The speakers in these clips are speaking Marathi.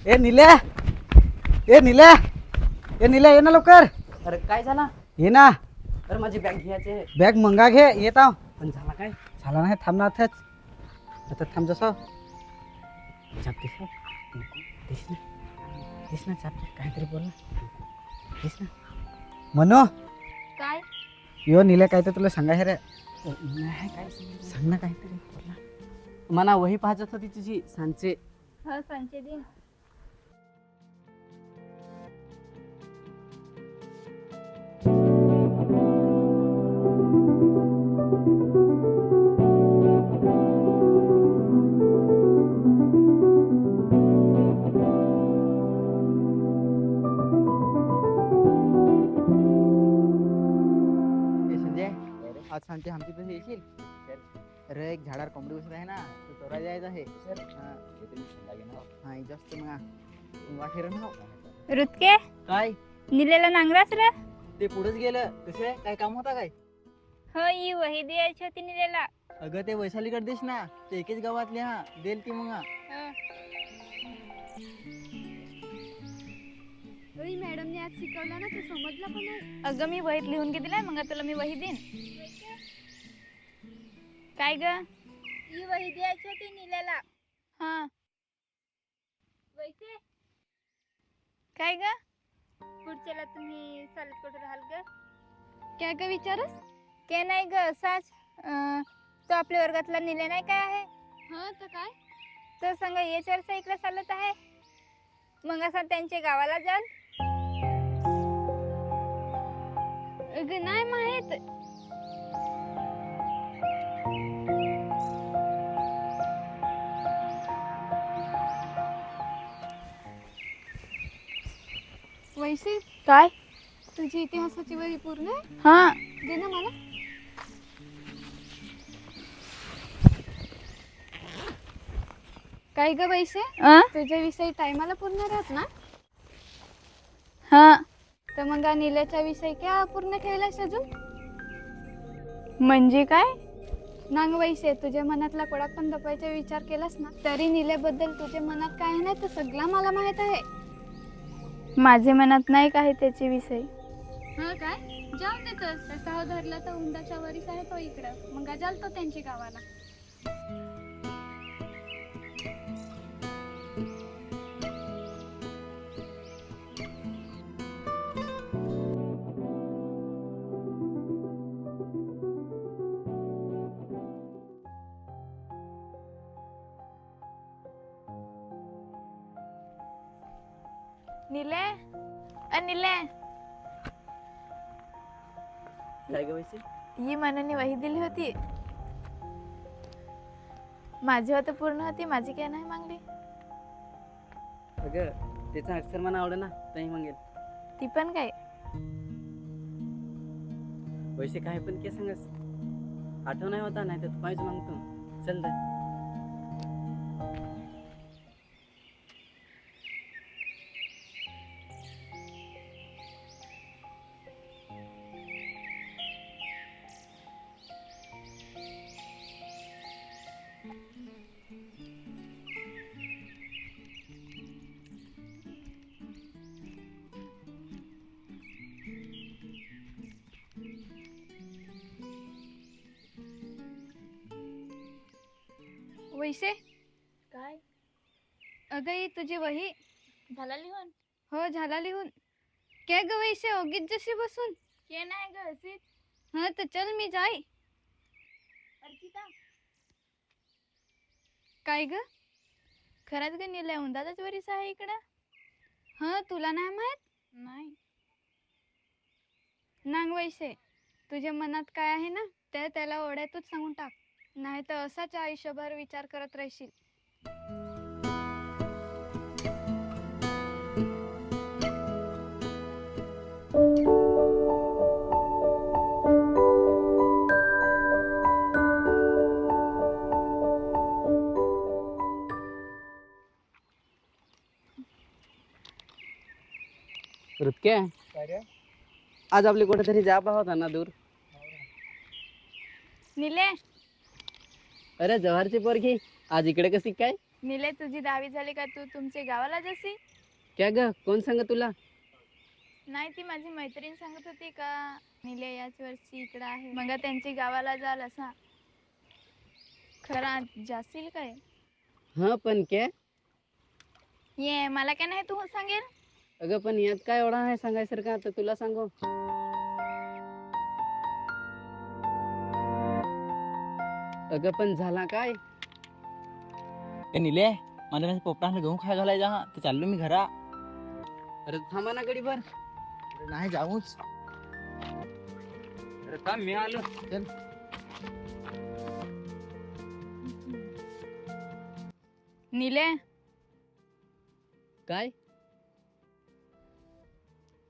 ए निल्या ए निल्या ए निल्या ये ना लवकर. अरे काय झाला? ये ना. अरे माझी बॅग घ्यायची. बॅग मंगा घे. येत आहो. पण झाला काय? झाला नाही. थांब ना आताच. आता थांब जसं चाप दिस ना दिस ना चाप काहीतरी बोल ना दिस ना म्हणू काय यो निल्या काय तर तुला सांगाय रे. नाही काय सांग ना काहीतरी बोल ना. मला वही पाहत होती तुझी सांचे. हा सांचे दिन आज सांगते आमची पैसे येशील. अरे एक झाडावर कोंबडी बसत आहे ना तो चोरा जायचं आहे. हा जास्त मग वाटेर ना रुतके काय निलेला नांगरास रे. ते पुढेच गेलं. कसे काय काम होता काय? हो ही वही द्यायची होती निलेला. अगं ते वैशालीकडे देश ना. ते एकेच गावातले. हा देल ती मग. मॅडमने आज शिकवलं ना ते समजलं पण नाही. अगं मी वहीत लिहून घेतलंय मग तुला मी वही देईन. काय ग ही वही द्यायची होती निलेला. हा वैसे काय ग पुढच्याला तुम्ही चालत कुठे राहाल ग? काय ग विचारस? काय नाही ग असाच तो आपल्या वर्गातला निले नाही काय आहे. हा तर काय तो सांगा ये चर्चा इकडे चालत आहे. मग असा त्यांच्या गावाला जाल. अगं नाही माहित. वैसे काय तुझी इतिहासाची वही पूर्ण आहे? हा दे ना मला. काय ग वैसे तुझ्या विषयी टायमाला पूर्ण राहत ना. हा तर मग निल्याच्या विषयी क्या पूर्ण ठेवलास अजून? म्हणजे काय? नांग वैसे तुझ्या मनातला कोडा पण दपायचा विचार केलास ना तरी निल्याबद्दल तुझ्या मनात काय नाही तर सगळं मला माहित आहे. माझे मनात नाही काय त्याचे विषय. हा काय जाऊ दे तर तसा धरला तर उंदाच्या वरीस आहे तो इकडं मग जालतो त्यांच्या गावाला. निले निले काय ग वैसे? ही मनाने वही दिली होती. माझी होत पूर्ण होती. माझी काय नाही मागली. अगं त्याचा अक्षर मला आवडे ना तही मागेल. ती पण काय वैसे काय पण के सांगस आठव नाही होता नाही तर तू पाहिजे मागतो. चल दे. वैसे काय अगं ही तुझी वही झाला लिहून? हो झाला लिहून. काय ग वैसे ओगीत जशी बसून? के नाही ग अशीच. हा तर चल मी जाई. अर्चिता काय ग? खरंच ग निलय उंदाच वरीस आहे इकडं. हा तुला नाही माहित? नाही नांग वैसे तुझ्या मनात काय आहे ना ते त्याला ओढ्यातच सांगून टाक. नाही तर असाच आयुष्यभर विचार करत राहशील. रुतके आज आपले कुठेतरी जाबा होता ना दूर. निले अरे जवारची पोरगी आज इकडे कशी काय? निले तुझी 10वी झाली का तू तुमच्या गावाला जाशी? क्या ग कोण सांग तुला? नाही, ती माझी मैत्रीण सांगत होती का निले याच वर्षी इकडं आहे, मग त्यांची गावाला जाल असा. खरा जाशील काय? हा पण क्या? ये मला काय नाही, तू सांगेल. अगं पण यात काय एवढा आहे सांगायसारखं, आता तुला सांगू. अगं पण झाला काय? ए निले, मला माझ्या पोपटाला घेऊन खाय घालायचा हा, तर चाललो मी घरा. अरे थांबा ना गडीभर. अरे नाही जाऊच. अरे थांब मी आलो. चल. निले काय?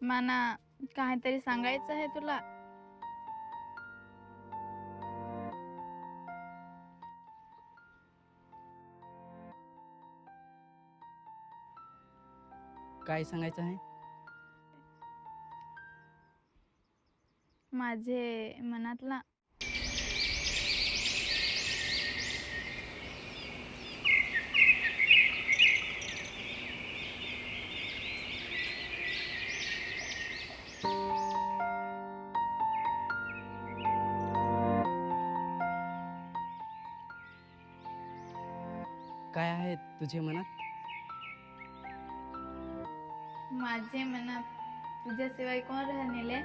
मला काहीतरी सांगायचं आहे तुला. काय सांगायचं आहे? माझे मनातला काय आहे तुझे मनात? माझे मनात तुझ्याशिवाय कोण राहले?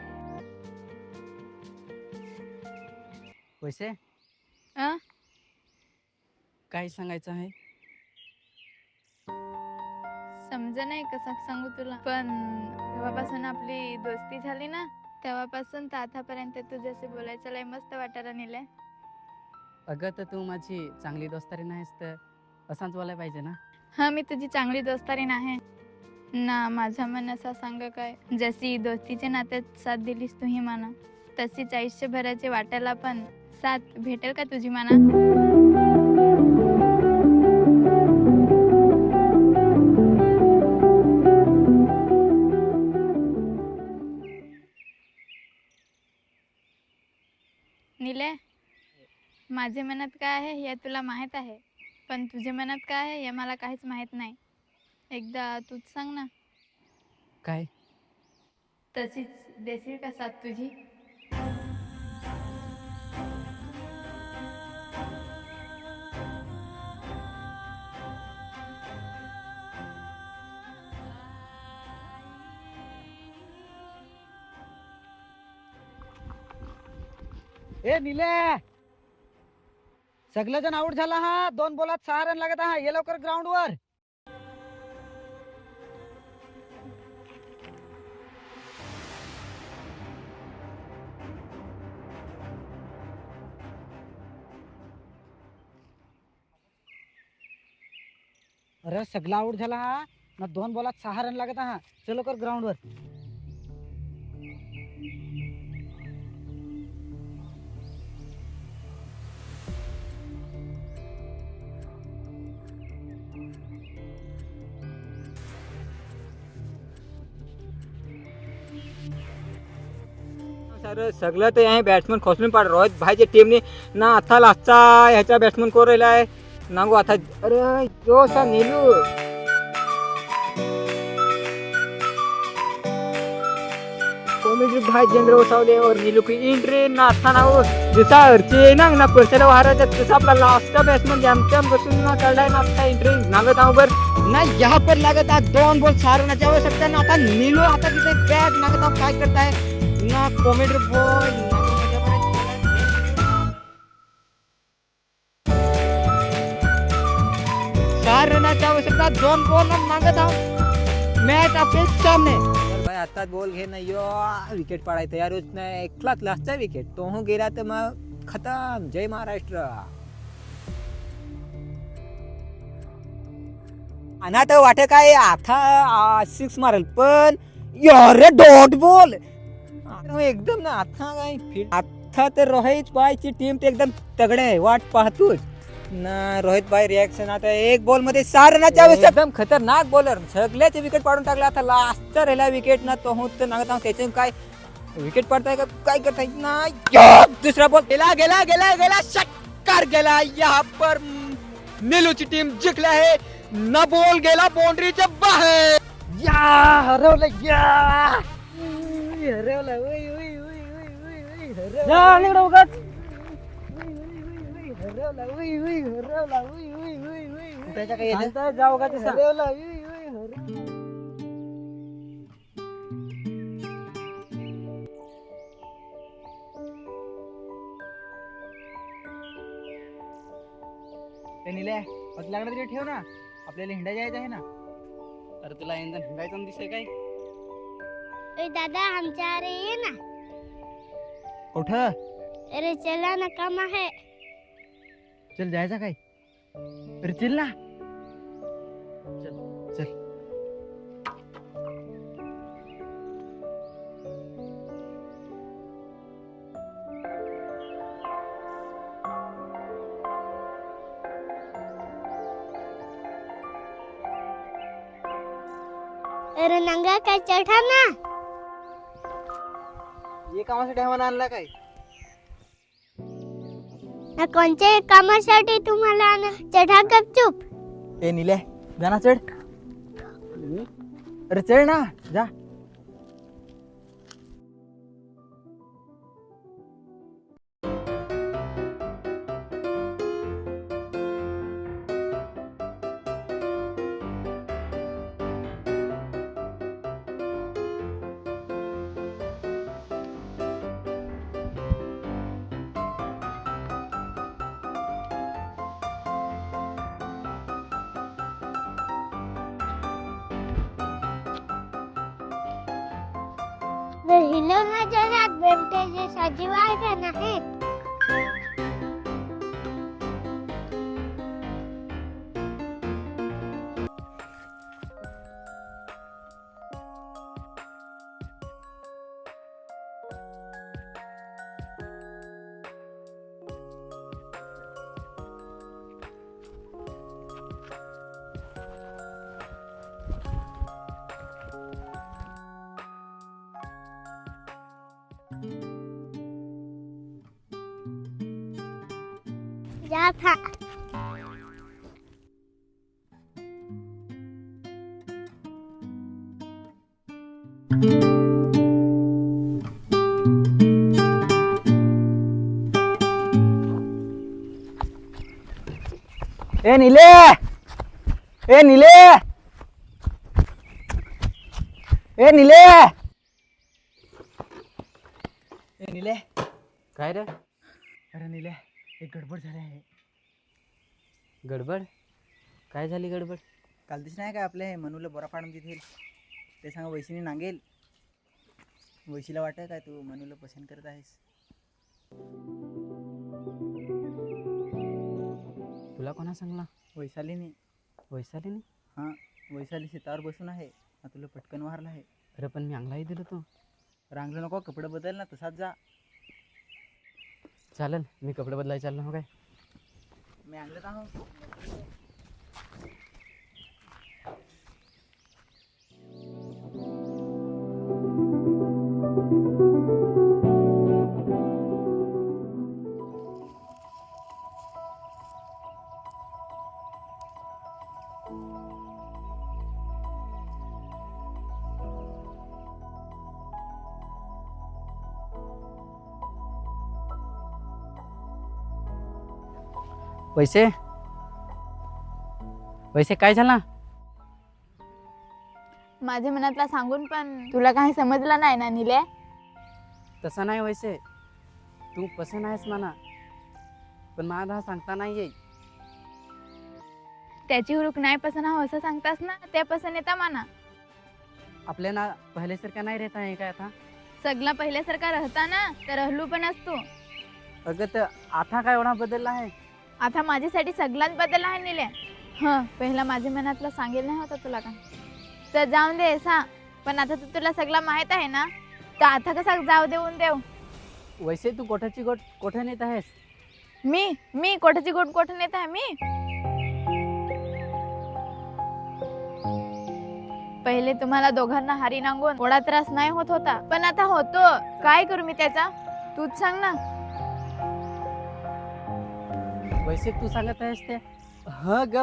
पैसे? अ काय सांगायचं आहे? समज नाही कसं सांगू तुला, पण तेव्हापासून आपली दोस्ती झाली ना, तेव्हापासून तर आतापर्यंत तुझ्याशी बोलायचं लय मस्त वाटायला नेलंय. अगं तर तू माझी चांगली दोस्तारी नाहीस तर असंच बोलायला पाहिजे ना. हा, मी तुझी चांगली दोस्तारी नाही ना. माझा मन असा सांग काय, जशी दोस्तीच्या नात्यात साथ दिलीस तू ही माना, तशीच आयुष्यभराचे वाटायला पण साथ भेटेल का तुझी माना? निले, माझ्या मनात काय आहे हे तुला माहित आहे, पण तुझ्या मनात काय आहे हे मला काहीच माहित नाही. एकदा तूच सांग ना. काय? तशीच देशील का साथ तुझी? ए निले, सगळे जण आउट झाला हा. 2 बॉलात 6 रन लागत हा. ये लवकर ग्राउंड वर. अरे सगळा आउट झाला हा ना. 2 बॉलात 6 रन लागत हा. चल लवकर ग्राउंड वर. सर सगळं तर आहे बॅट्समन खोसलून पाड. रोहित भाईच्या टीमने ना आता लास्टचा ह्याचा बॅट्समन कोण राहिला आहे नांगू आता. अरे जो सा नीलू कॉमेडी भाई जेंद्र उसावले और नीलू की एंट्री ना आता ना हो जसा अर्चे ना ना परसेला वाराचा तसा आपला लास्टचा बॅट्समन जॅमचॅम बसून ना चढलाय ना आता एंट्री नागत आहो बर ना. यहाँ पर लागत हा 2 बॉल 6 रनाची आवश्यकता ना. आता नीलू आता तिथे बॅट नागत हा. काय करताय ना कॉमेडी बॉय ना. 6 रनाची आवश्यकता. 2 बॉल नागत हा. मॅच आपल्या सामने. भाई आता बॉल घे नाही यो विकेट पाडायचं तयार होत नाही. एकलाच लास्टचा विकेट तो हो गेला तर मग खतम. जय महाराष्ट्र. आणि तर वाटे काय आता 6 मारेल पण यार डॉट बॉल एकदम ना. आता काय फील्ड आता तर रोहित भाईची टीम ते एकदम तगडे आहे. वाट पाहतोच ना रोहित भाई रिॲक्शन. आता 1 बॉल मध्ये 6 रनाची आवश्यकता. एकदम खतरनाक बॉलर सगळ्याचे विकेट पाडून टाकला. आता लास्टचा राहिला विकेट ना तो होत नागत त्याचे काय विकेट पडताय का काय करताय ना. दुसरा बॉल गेला गेला गेला गेला षटकार गेला. यहाँ पर नेलूची टीम जिंकली आहे. न बॉल गेला बाउंड्रीच्या बाहेर. या हरवलं या हरवलं उई, उई, उई, उई, उई, उई, हरवलं. जा निघडं उगाच. हरवलं उई, उई, हरवलं उई, उई, उई, उई, उई. त्याच्या काही येतं जा उगाच सांग. हरवलं उई, उई, हरवलं. ते निल्या लागणार तरी ठेव ना, आपल्याला हिंडा जायचं आहे ना. अरे तुला इंधन हिंडायचं दिसतंय काय? ए दादा आमच्या अरे ये ना. कुठं? अरे चला ना, काम आहे. चल जायचं काय? अरे चल ना. चल. अरे नंगा काय चढा ना. ये कामासाठी आम्हाला आणला काय? ना कोणत्या कामासाठी तुम्हाला चढा गपचूप. ए निल्या जा ना चढ. अरे चढ ना जा. हिलवण्या जगात बेमटेचे सजीव आहे का नाही. जा था. ए निले ए निले ए निले ए निले. काय रे अरे निले एक गडबड झाली आहे. गडबड? काय झाली गडबड? काल दिस नाही का आपले मनूला बोरा पाडून देतील ते सांगा. वैशीने नांगेल. वैशीला वाटत काय तू मनूला पसंत करत आहेस. तुला कोणा सांगला? वैशालीने. वैशालीने? हां वैशाली शेतावर बसून आहे. तुला पटकन वारला आहे. अरे पण मी अंगलाही दिलं तो. रांगलो नको, कपडे बदल ना, तसाच जा. चालेल, मी कपडे बदलायला चाललो हो काय. मी आणलं का हो. पैसे पैसे काय झाला? माझ्या मनातला सांगून पण तुला काही समजलं नाही ना निल्या. तसं नाही वैसे, तू पसंत आहेस म्हणा, पण मला सांगता नाही येई. त्याची हुरूक नाही पसंत हा असं सांगतास ना, त्या पसंत येता म्हणा. आपल्याला पहिल्यासारखं नाही राहत आहे काय आता. सगळा पहिल्यासारखा राहता ना तर रहलू पण असतो. अगं तर आता काय एवढा बदलला आहे. आता माझ्यासाठी सगळ्यात बदल आहे निल्या. हं पहिला माझ्या मनातला सांगेल नाही होता तुला का, तर जाऊन दे सा. पण आता तुला सगळं माहित आहे ना, तर आता कसा जाऊ देऊन देऊ. वैसे तू कोठाची गोट कोठे नेत आहेस? मी कोठाची गोट कोठे नेत आहे मी. पहिले तुम्हाला दोघांना हारी नांगून थोडा त्रास नाही होत होता, पण आता होतो. काय करू मी त्याचा, तूच सांग ना. वैसे तू सांगत आहेस ते ह ग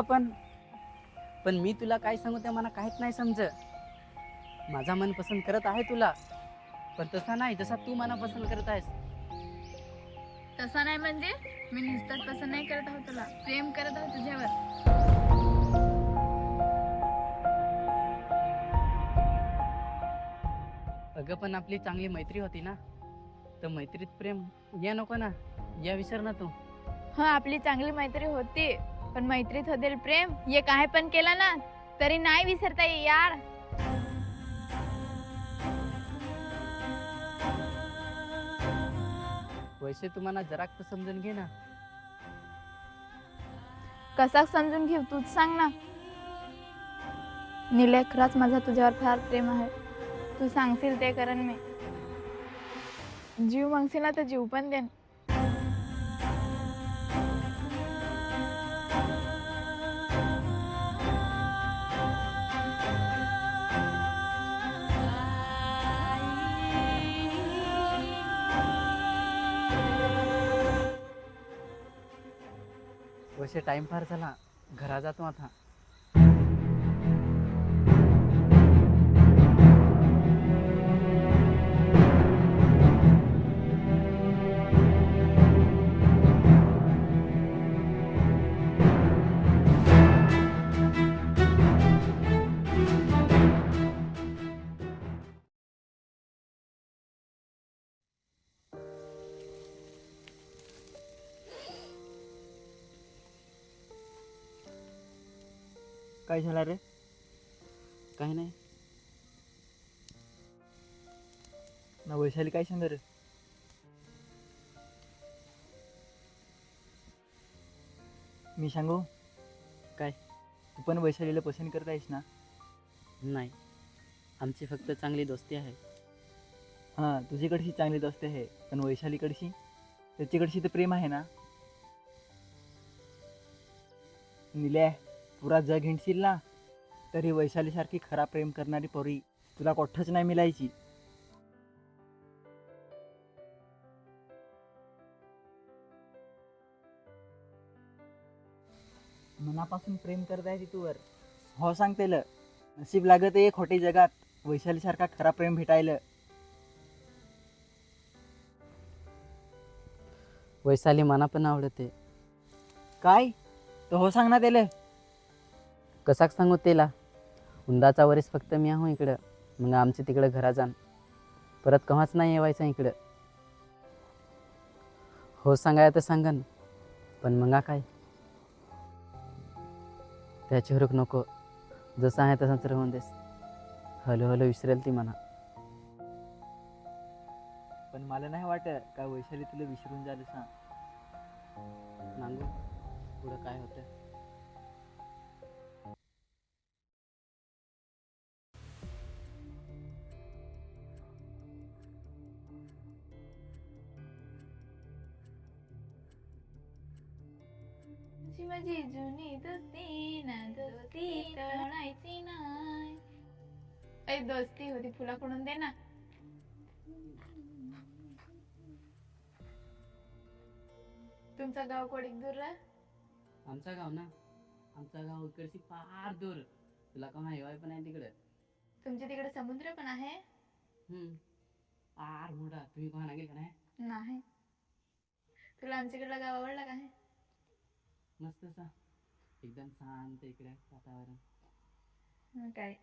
पण मी तुला काय सांगू ते मला काहीच नाही समज. माझा मन पसंत करत आहे तुला, पण तसा नाही जसा तू मना पसंत करत आहेस. तसा नाही म्हणजे मी नुसतंच पसंत नाही करत आहोत तुला, प्रेम करत आहोत तुझ्यावर. अगं पण आपली चांगली मैत्री होती ना, तर मैत्रीत प्रेम या नको ना, या विसर ना तू. हा आपली चांगली मैत्री होती, पण मैत्रीत होतील प्रेम ये काय पण केला ना तरी नाही विसरता ये यार. वैसे तू मला जरा तर समजून घे ना. कसा समजून घेऊ तूच सांग ना. निलय खरंच माझा तुझ्यावर फार प्रेम आहे. तू सांगशील ते करण मी. जीव मागशील ना तर जीव पण देन. वैसे टाइम फार झाला, घरा जातो आता. काय झालं रे? काही नाही. ना वैशाली काय सांग रे? मी सांगू काय? तू पण वैशालीला पसंत करत आहेस ना? नाही, आमची फक्त चांगली दोस्ती आहे. हां तुझीकडची चांगली दोस्ती आहे, पण वैशालीकडची त्याच्याकडची तर प्रेम आहे ना. निल्या पुरा जग हिंडशील ना तरी वैशालीसारखी खरा प्रेम करणारी पोरी तुला कोठंच नाही मिळायची. मनापासून प्रेम करत आहे ती तुवर. हो सांगतेल नशीब लागत आहे खोटी जगात वैशालीसारखा खरा प्रेम भेटायला. वैशाली मना पण आवडते. काय तो हो सांग ना त्याला. कसाक सांगू त्याला. उंदाचा वरीस फक्त मी आहो इकडं, मग आमचे तिकडं घरा जाण, परत केव्हाच नाही येवायचं इकडं. हो सांगाय तर सांगन, पण मग काय त्याची हुरूक नको. जसं आहे तसंच राहून देस. हळूहळू विसरेल ती म्हणा. पण मला नाही वाटत का वैशाली तुला विसरून जायला सांग. नांगू पुढं काय होतं. माझी जुनी दोस्ती ना दोस्ती तोडायची नाही. ऐ दोस्ती होती फुलाकडून दे ना. तुमचा गाव कोडीक दूरला? आमचा गाव ना, आमचा गाव इकडची फार दूर. तुला केव्हा येवाय पण आहे तिकडं. तुमच्या तिकडे समुद्र पण आहे? फार मोठा. तुम्ही केव्हा गेल का नाही? नाही. तुला आमच्याकडला गाव आवडला का? मस्त सा एकदम शांत इकडे वातावरण. काय